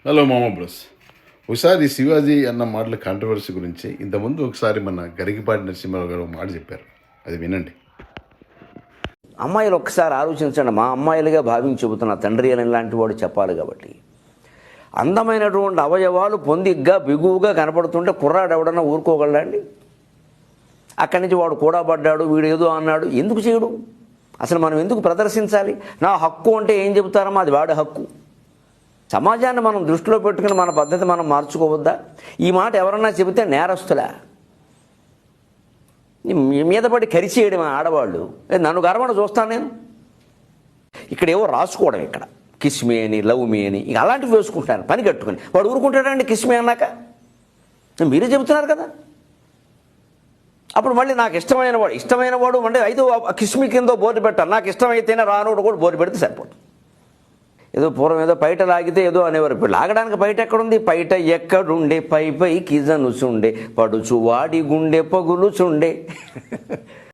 Hello మామ bus. ఒకసారి శివాజీ అన్న మాటల కాంట్రవర్సీ గురించి ఇంతకుముందు ఒకసారి మన గరికపాటి నరసింహారావు గారు ఒక మాట చెప్పారు, అది వినండి. అమ్మాయిలు ఒక్కసారి ఆలోచించండి. మా అమ్మాయిలుగా భావించి చెబుతున్న తండ్రి అని లాంటి వాడు చెప్పాలి కాబట్టి. అందమైనటువంటి అవయవాలు పొందిగ్గా బిగువుగా కనపడుతుంటే కుర్రాడు ఎవడన్నా ఊరుకోగలడండి? అక్కడి నుంచి వాడు కూడా పడ్డాడు, వీడు ఏదో అన్నాడు, ఎందుకు చేయడు? అసలు మనం ఎందుకు ప్రదర్శించాలి? నా హక్కు అంటే ఏం చెబుతారమ్మా, అది వాడి హక్కు. సమాజాన్ని మనం దృష్టిలో పెట్టుకుని మన పద్ధతి మనం మార్చుకోవద్దా? ఈ మాట ఎవరన్నా చెబితే నేరస్తులా? మీ మీద పడి కరిచేయడం ఆడవాళ్ళు. నన్ను గర్వన చూస్తాను నేను. ఇక్కడ ఏవో రాసుకోవడం, ఇక్కడ కిస్ మీ అని, లవ్ మీ అని, ఇక అలాంటివి వేసుకుంటాను పని కట్టుకుని. వాడు ఊరుకుంటాడండి కిస్ మీ అన్నాక? మీరే చెబుతున్నారు కదా. అప్పుడు మళ్ళీ నాకు ఇష్టమైన వాడు అంటే ఐదో కిస్ మీ కిందో బోర్డు పెట్టాలి. నాకు ఇష్టమైతేనే రానోడు కూడా బోర్డు పెడితే సరిపోతుంది. ఏదో పూర్వం ఏదో పైట లాగితే ఏదో అనేవారు. ఇప్పుడు లాగడానికి పైట ఎక్కడుంది? పైట ఎక్కడుండే పై పై కిజనుచుండే పడుచు వాడి గుండె పగులుచుండే.